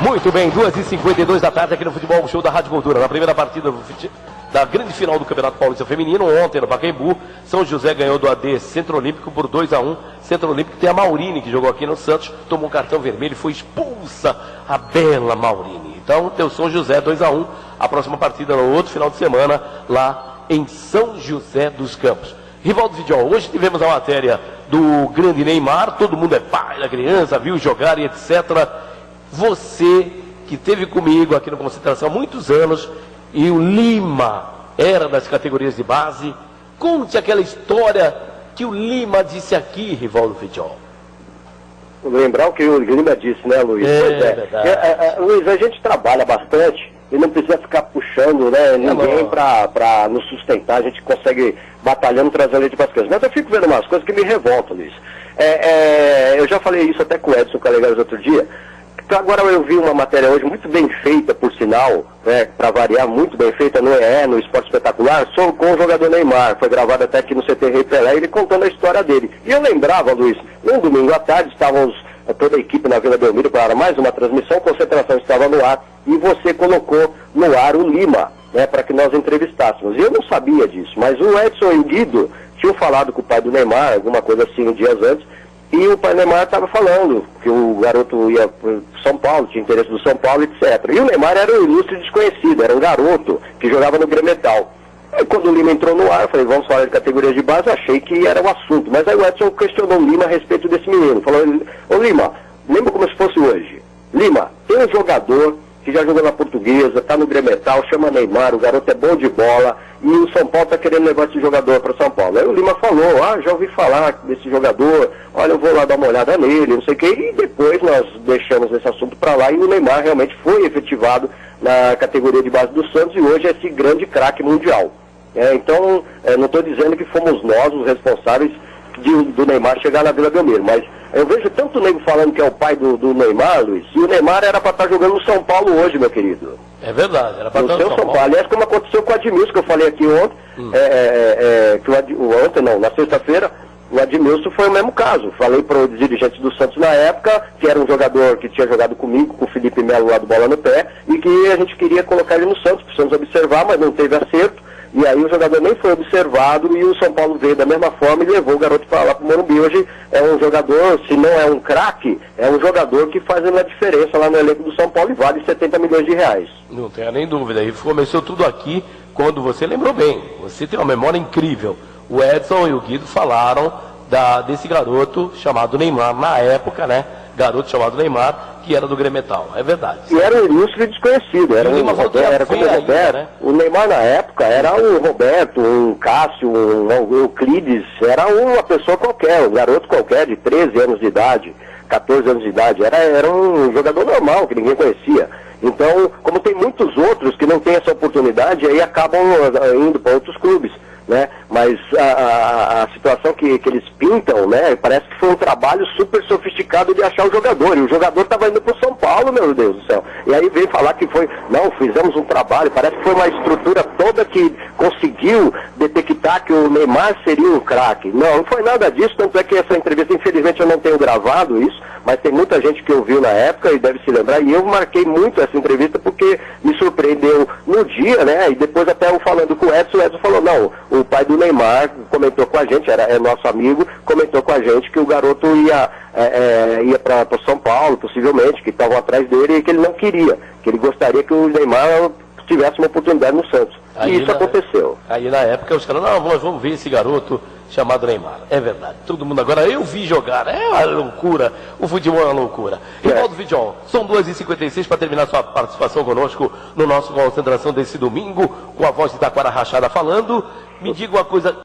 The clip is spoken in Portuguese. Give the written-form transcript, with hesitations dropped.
Muito bem, 2h52 da tarde aqui no Futebol Show da Rádio Cultura. Na primeira partida da grande final do Campeonato Paulista Feminino, ontem no Pacaembu, São José ganhou do AD Centro Olímpico por 2-1. Centro Olímpico tem a Maurini, que jogou aqui no Santos, tomou um cartão vermelho e foi expulsa a bela Maurini. Então, tem o São José 2-1. A próxima partida no outro final de semana, lá em São José dos Campos. Rivaldo Vidiol, hoje tivemos a matéria do grande Neymar, todo mundo é pai da criança, viu jogar e etc. Você, que esteve comigo aqui no Concentração há muitos anos, e o Lima era das categorias de base, conte aquela história que o Lima disse aqui, Rivaldo Vidiol. Lembrar o que o Lima disse, né, Luiz? Verdade. Luiz, a gente trabalha bastante e não precisa ficar puxando, né, ninguém para nos sustentar. A gente consegue batalhando, trazendo leite para as coisas. Mas eu fico vendo umas coisas que me revoltam, Luiz. Eu já falei isso até com o Edson Calegares outro dia. Agora eu vi uma matéria hoje muito bem feita, por sinal, né, para variar, muito bem feita no Esporte Espetacular, com o jogador Neymar. Foi gravado até aqui no CT Rei Pelé, ele contando a história dele. E eu lembrava, Luiz, um domingo à tarde, estávamos toda a equipe na Vila Belmiro para mais uma transmissão, Concentração estava no ar, e você colocou no ar o Lima, né, para que nós entrevistássemos. E eu não sabia disso, mas o Edson e o Guido tinham falado com o pai do Neymar, alguma coisa assim, dias antes, e o pai do Neymar estava falando que o garoto ia para São Paulo, tinha interesse do São Paulo, etc. E o Neymar era um ilustre desconhecido, era um garoto que jogava no Grêmio-Metal. Aí quando o Lima entrou no ar, eu falei, vamos falar de categoria de base, achei que era o assunto. Mas aí o Edson questionou o Lima a respeito desse menino. Falou, ô Lima, lembra como se fosse hoje? Lima, tem um jogador que já jogou na Portuguesa, está no Grêmio-Metal, chama Neymar, o garoto é bom de bola, e o São Paulo está querendo levar esse jogador para São Paulo. Aí o Lima falou, já ouvi falar desse jogador, olha, eu vou lá dar uma olhada nele, não sei o quê, e depois nós deixamos esse assunto para lá, e o Neymar realmente foi efetivado na categoria de base do Santos, e hoje é esse grande craque mundial. Então, não estou dizendo que fomos nós os responsáveis do Neymar chegar na Vila Belmiro, mas eu vejo tanto nego falando que é o pai do Neymar, Luiz, e o Neymar era para estar jogando no São Paulo hoje, meu querido. É verdade, era para estar no São Paulo. Aliás, como aconteceu com o Admilson, que eu falei aqui ontem, na sexta-feira, o Admilson foi o mesmo caso. Falei para os dirigentes do Santos na época, que era um jogador que tinha jogado comigo, com o Felipe Melo lá do Bola no Pé, e que a gente queria colocar ele no Santos, precisamos observar, mas não teve acerto. E aí o jogador nem foi observado e o São Paulo veio da mesma forma e levou o garoto para lá para o Morumbi. Hoje é um jogador, se não é um craque, é um jogador que faz uma diferença lá no elenco do São Paulo e vale 70 milhões de reais. Não tenha nem dúvida. E começou tudo aqui quando você lembrou bem. Você tem uma memória incrível. O Edson e o Guido falaram desse garoto chamado Neymar na época, né? Garoto chamado Neymar, que era do Grêmio-Metal. É verdade. E era um ilustre desconhecido. Era como o Roberto. Né? O Neymar na época era um Roberto, um Cássio, um Euclides. Era uma pessoa qualquer, um garoto qualquer de 13 anos de idade, 14 anos de idade. Era um jogador normal, que ninguém conhecia. Então, como tem muitos outros que não têm essa oportunidade, aí acabam indo para outros clubes. Né? Mas a situação que eles pintam, né? Parece que foi um trabalho super sofisticado de achar o jogador, e o jogador estava indo para o São Paulo, meu Deus do céu, e aí vem falar que foi, não, fizemos um trabalho, parece que foi uma estrutura toda que conseguiu detectar que o Neymar seria um craque. Não foi nada disso, tanto é que essa entrevista, infelizmente eu não tenho gravado isso, mas tem muita gente que ouviu na época e deve se lembrar, e eu marquei muito essa entrevista porque me surpreendeu no dia, né? E depois até eu falando com o Edson falou, não, o pai do Neymar comentou com a gente, é nosso amigo, comentou com a gente que o garoto ia para São Paulo, possivelmente, que estavam atrás dele e que ele não queria, que ele gostaria que o Neymar tivesse uma oportunidade no Santos. E isso aconteceu. Aí na época os caras, não, vamos ver esse garoto chamado Neymar. É verdade. Todo mundo agora, eu vi jogar. É uma loucura. O futebol é uma loucura. Rivaldo Vidiol, são 2h56 para terminar sua participação conosco no nosso Concentração desse domingo, com a voz de Taquara Rachada falando. Me diga uma coisa.